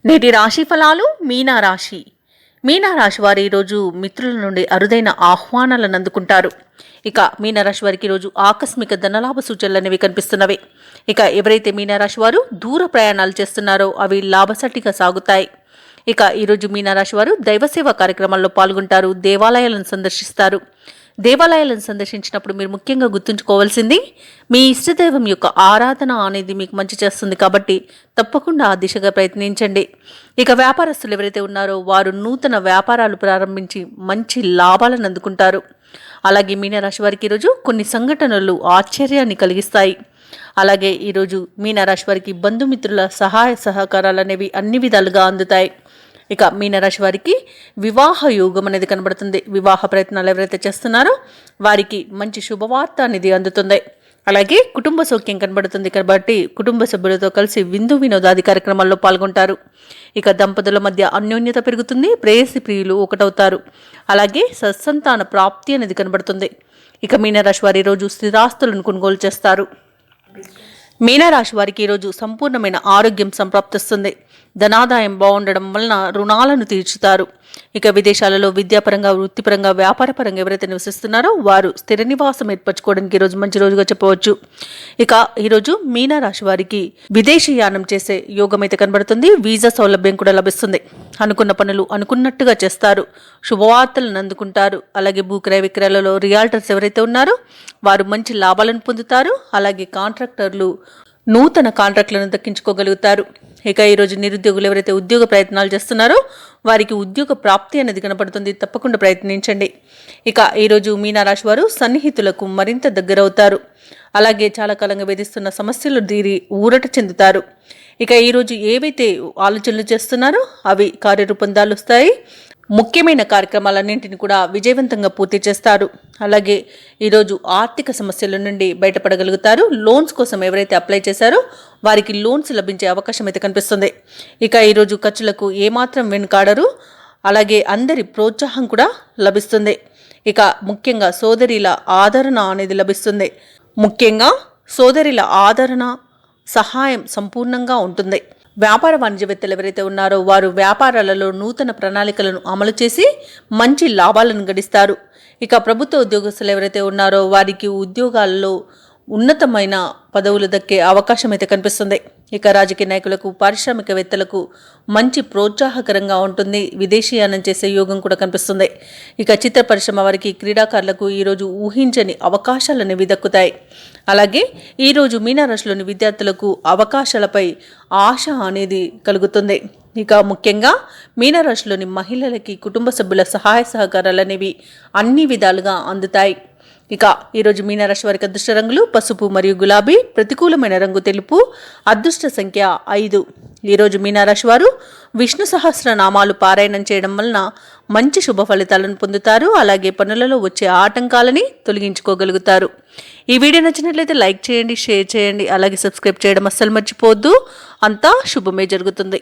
నేటి రాశి ఫలాలు మీనారాశి వారు ఈరోజు మిత్రుల నుండి అరుదైన ఆహ్వానాలను అందుకుంటారు. ఇక మీనరాశి వారికి ఈరోజు ఆకస్మిక ధనలాభ సూచనలు అనేవి కనిపిస్తున్నవి. ఇక ఎవరైతే మీనరాశి వారు దూర ప్రయాణాలు చేస్తున్నారో అవి లాభసాటిగా సాగుతాయి. ఇక ఈరోజు మీనరాశి వారు దైవసేవ కార్యక్రమాల్లో పాల్గొంటారు, దేవాలయాలను సందర్శిస్తారు. దేవాలయాలను సందర్శించినప్పుడు మీరు ముఖ్యంగా గుర్తుంచుకోవాల్సింది మీ ఇష్టదైవం యొక్క ఆరాధన అనేది మీకు మంచి చేస్తుంది కాబట్టి తప్పకుండా ఆ దిశగా ప్రయత్నించండి. ఇక వ్యాపారస్తులు ఎవరైతే ఉన్నారో వారు నూతన వ్యాపారాలు ప్రారంభించి మంచి లాభాలను అందుకుంటారు. అలాగే మీనరాశి వారికి ఈరోజు కొన్ని సంఘటనలు ఆశ్చర్యాన్ని కలిగిస్తాయి. అలాగే ఈరోజు మీనరాశి వారికి బంధుమిత్రుల సహాయ సహకారాలు అనేవి అన్ని విధాలుగా అందుతాయి. ఇక మీనరాశి వారికి వివాహ యోగం అనేది కనబడుతుంది. వివాహ ప్రయత్నాలు ఎవరైతే చేస్తున్నారో వారికి మంచి శుభవార్త అనేది అందుతుంది. అలాగే కుటుంబ సౌఖ్యం కనబడుతుంది కాబట్టి కుటుంబ సభ్యులతో కలిసి విందు వినోదాది కార్యక్రమాల్లో పాల్గొంటారు. ఇక దంపతుల మధ్య అన్యోన్యత పెరుగుతుంది, ప్రేయసి ప్రియులు ఒకటవుతారు. అలాగే సత్సంతాన ప్రాప్తి అనేది కనబడుతుంది. ఇక మీనరాశి వారి రోజు స్థిరాస్తులను కొనుగోలు చేస్తారు. మీనరాశి వారికి ఈరోజు సంపూర్ణమైన ఆరోగ్యం సంప్రాప్తిస్తుంది. ధనాదాయం బాగుండడం వలన రుణాలను తీర్చుతారు. ఇక విదేశాలలో విద్యాపరంగా, వృత్తిపరంగా, వ్యాపారపరంగా ఎవరైతే నివసిస్తున్నారో వారు స్థిర నివాసం ఏర్పరచుకోవడానికి ఈరోజు మంచి రోజుగా చెప్పవచ్చు. ఇక ఈరోజు మీనరాశి వారికి విదేశీ యానం చేసే యోగం అయితే కనబడుతుంది. వీసా సౌలభ్యం కూడా లభిస్తుంది. అనుకున్న పనులు అనుకున్నట్టుగా చేస్తారు, శుభవార్తలను అందుకుంటారు. అలాగే భూక్రయ విక్రయాలలో రియాల్టర్స్ ఎవరైతే ఉన్నారో వారు మంచి లాభాలను పొందుతారు. అలాగే కాంట్రాక్టర్లు నూతన కాంట్రాక్టులను దక్కించుకోగలుగుతారు. ఇక ఈరోజు నిరుద్యోగులు ఎవరైతే ఉద్యోగ ప్రయత్నాలు చేస్తున్నారో వారికి ఉద్యోగ ప్రాప్తి అనేది కనపడుతుంది, తప్పకుండా ప్రయత్నించండి. ఇక ఈరోజు మీనరాశి వారు సన్నిహితులకు మరింత దగ్గరవుతారు. అలాగే చాలా కాలంగా వేధిస్తున్న సమస్యలు తీరి ఊరట చెందుతారు. ఇక ఈరోజు ఏవైతే ఆలోచనలు చేస్తున్నారో అవి కార్యరూపం దాలుస్తాయి. ముఖ్యమైన కార్యక్రమాలన్నింటినీ కూడా విజయవంతంగా పూర్తి చేస్తారు. అలాగే ఈరోజు ఆర్థిక సమస్యల నుండి బయటపడగలుగుతారు. లోన్స్ కోసం ఎవరైతే అప్లై చేశారో వారికి లోన్స్ లభించే అవకాశం అయితే కనిపిస్తుంది. ఇక ఈరోజు ఖర్చులకు ఏమాత్రం వెనుకాడరు. అలాగే అందరి ప్రోత్సాహం కూడా లభిస్తుంది. ఇక ముఖ్యంగా సోదరిల ఆదరణ అనేది లభిస్తుంది. ముఖ్యంగా సోదరిల ఆదరణ, సహాయం సంపూర్ణంగా ఉంటుంది. వ్యాపార వాణిజ్యవేత్తలు ఎవరైతే ఉన్నారో వారు వ్యాపారాలలో నూతన ప్రణాళికలను అమలు చేసి మంచి లాభాలను గడిస్తారు. ఇక ప్రభుత్వ ఉద్యోగస్తులు ఎవరైతే ఉన్నారో వారికి ఉద్యోగాల్లో ఉన్నతమైన పదవులు దక్కే అవకాశం అయితే కనిపిస్తుంది. ఇక రాజకీయ నాయకులకు, పారిశ్రామికవేత్తలకు మంచి ప్రోత్సాహకరంగా ఉంటుంది. విదేశీయానం చేసే యోగం కూడా కనిపిస్తుంది. ఇక చిత్ర పరిశ్రమ వారికి, క్రీడాకారులకు ఈరోజు ఊహించని అవకాశాలు అనేవి దక్కుతాయి. అలాగే ఈరోజు మీనరాశిలోని విద్యార్థులకు అవకాశాలపై ఆశ అనేది కలుగుతుంది. ఇక ముఖ్యంగా మీనరాశిలోని మహిళలకి కుటుంబ సభ్యుల సహాయ సహకారాలు అనేవి అన్ని విధాలుగా అందుతాయి. ఇక ఈరోజు మీనరాశి వారికి అదృష్ట రంగులు పసుపు మరియు గులాబీ, ప్రతికూలమైన రంగు తెలుపు, అదృష్ట సంఖ్య 5. ఈరోజు మీనరాశి వారు విష్ణు సహస్రనామాలు పారాయణం చేయడం వలన మంచి శుభ ఫలితాలను పొందుతారు. అలాగే పనులలో వచ్చే ఆటంకాలని తొలగించుకోగలుగుతారు. ఈ వీడియో నచ్చినట్లయితే లైక్ చేయండి, షేర్ చేయండి, అలాగే సబ్స్క్రైబ్ చేయడం అస్సలు మర్చిపోవద్దు. అంతా శుభమే జరుగుతుంది.